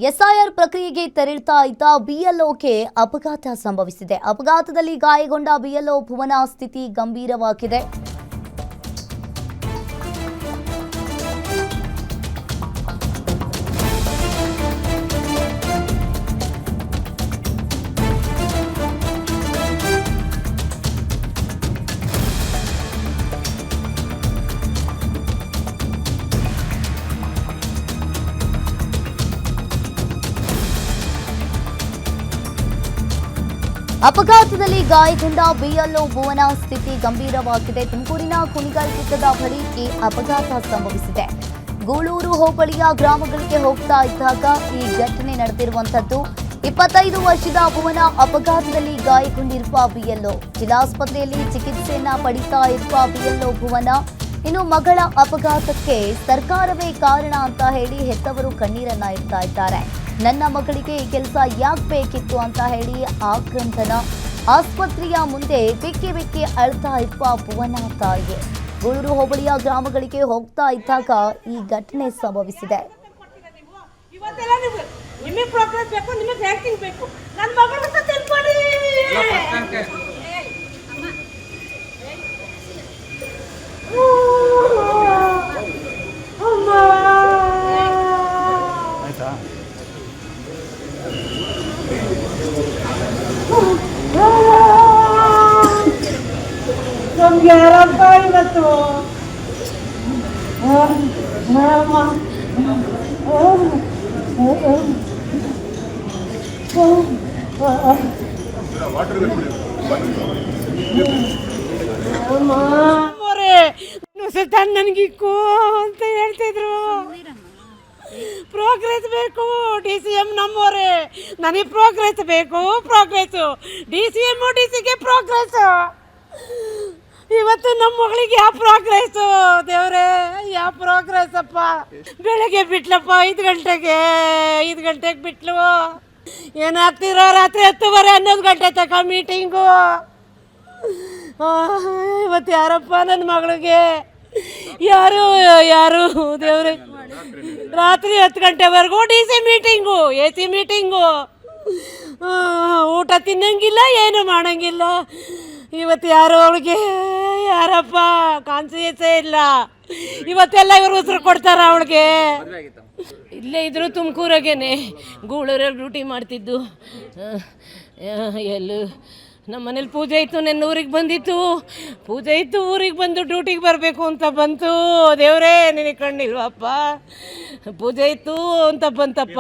SIR ಪ್ರಕ್ರಿಯೆಗೆ ತೆರಳುತ್ತಾ ಇದ್ದ ಬಿಎಲ್ಒಗೆ ಅಪಘಾತ ಸಂಭವಿಸಿದೆ. ಅಪಘಾತದಲ್ಲಿ ಗಾಯಗೊಂಡ ಬಿಎಲ್ಒ ಭುವನ ಸ್ಥಿತಿ ಗಂಭೀರವಾಗಿದೆ. ಅಪಘಾತದಲ್ಲಿ ಗಾಯಗೊಂಡ ಬಿಎಲ್ಒ ಭುವನ ಸ್ಥಿತಿ ಗಂಭೀರವಾಗಿದೆ. ತುಮಕೂರಿನ ಕುಣಿಗಲ್ ಕಿತ್ತದ ಬಳಿ ಈ ಅಪಘಾತ ಸಂಭವಿಸಿದೆ. ಗೂಳೂರು ಹೋಬಳಿಯ ಗ್ರಾಮಗಳಿಗೆ ಹೋಗ್ತಾ ಇದ್ದಾಗ ಈ ಘಟನೆ ನಡೆದಿರುವಂತದ್ದು. 25 ವರ್ಷದ ಭುವನ ಅಪಘಾತದಲ್ಲಿ ಗಾಯಗೊಂಡಿರುವ ಬಿಎಲ್ಒ. ಜಿಲ್ಲಾಸ್ಪತ್ರೆಯಲ್ಲಿ ಚಿಕಿತ್ಸೆಯನ್ನ ಪಡಿತಾ ಇರುವ ಬಿಎಲ್ಒ ಭುವನ ಇನ್ನು ಮಗಳ ಅಪಘಾತಕ್ಕೆ ಸರ್ಕಾರವೇ ಕಾರಣ ಅಂತ ಹೇಳಿ ಹೆತ್ತವರು ಕಣ್ಣೀರನ್ನ ಇಡ್ತಾ ಇದ್ದಾರೆ. ನನ್ನ ಮಗಳಿಗೆ ಈ ಕೆಲಸ ಯಾಕೆ ಬೇಕಿತ್ತು ಅಂತ ಹೇಳಿ ಆಕ್ರಂದನ. ಆಸ್ಪತ್ರೆಯ ಮುಂದೆ ಬಿಕ್ಕಿ ಬಿಕ್ಕಿ ಅಳ್ತಾ ಇರುವ ಭುವನ ತಾಯಿಗೆ. ಗೂಳೂರು ಹೋಬಳಿಯ ಗ್ರಾಮಗಳಿಗೆ ಹೋಗ್ತಾ ಇದ್ದಾಗ ಈ ಘಟನೆ ಸಂಭವಿಸಿದೆ. ನಮ್ಗೆ ಯಾರಪ್ಪ ಇವತ್ತು ನನಗಿಕ್ಕು ಅಂತ ಹೇಳ್ತಿದ್ರು. ಪ್ರೋಗ್ರೆಸ್ ಬೇಕು, DCM ನಮ್ಮವರೇ, ನನಗೆ ಪ್ರೋಗ್ರೆಸ್ ಬೇಕು. DCM DCಗೆ ಪ್ರೋಗ್ರೆಸ್. ಇವತ್ತು ನಮ್ಮ ಮಗಳಿಗೆ ಯಾವ ಪ್ರೋಗ್ರೆಸ್ಸು ದೇವರೇ, ಯಾವ ಪ್ರೋಗ್ರೆಸ್ ಅಪ್ಪ. ಬೆಳಗ್ಗೆ ಬಿಟ್ಲಪ್ಪ 5 ಗಂಟೆಗೆ ಬಿಟ್ಲು. ಏನಾಗ್ತಿರೋ ರಾತ್ರಿ 10:30 11 ಗಂಟೆ ತನಕ ಮೀಟಿಂಗು. ಇವತ್ತು ಯಾರಪ್ಪ ನನ್ನ ಮಗಳಿಗೆ, ಯಾರು ದೇವ್ರೆ. ರಾತ್ರಿ 10 ಗಂಟೆವರೆಗೂ DC ಮೀಟಿಂಗು, AC ಮೀಟಿಂಗು. ಊಟ ತಿನ್ನಂಗಿಲ್ಲ, ಏನು ಮಾಡಂಗಿಲ್ಲ. ಇವತ್ತು ಯಾರು ಅವಳಿಗೆ, ಯಾರಪ್ಪ ಕಾನ್ಸಿಯಸ್ಸೇ ಇಲ್ಲ. ಇವತ್ತೆಲ್ಲ ಇವರು ಉಸಿರು ಕೊಡ್ತಾರ ಅವಳಿಗೆ. ಇಲ್ಲೇ ಇದ್ರು ತುಮಕೂರಾಗೇನೆ, ಗೂಳೂರಲ್ಲಿ ಡ್ಯೂಟಿ ಮಾಡ್ತಿದ್ದು. ಎಲ್ಲೂ ನಮ್ಮ ಮನೇಲಿ ಪೂಜೆ ಇತ್ತು, ನನ್ನ ಊರಿಗೆ ಬಂದಿತ್ತು. ಪೂಜೆ ಇತ್ತು, ಊರಿಗೆ ಬಂದು ಡ್ಯೂಟಿಗೆ ಬರಬೇಕು ಅಂತ ಬಂತು. ದೇವರೇ ನಿನಗೆ ಕಣ್ಣಿಲ್ವಪ್ಪ, ಪೂಜೆ ಇತ್ತು ಅಂತ ಬಂತಪ್ಪ.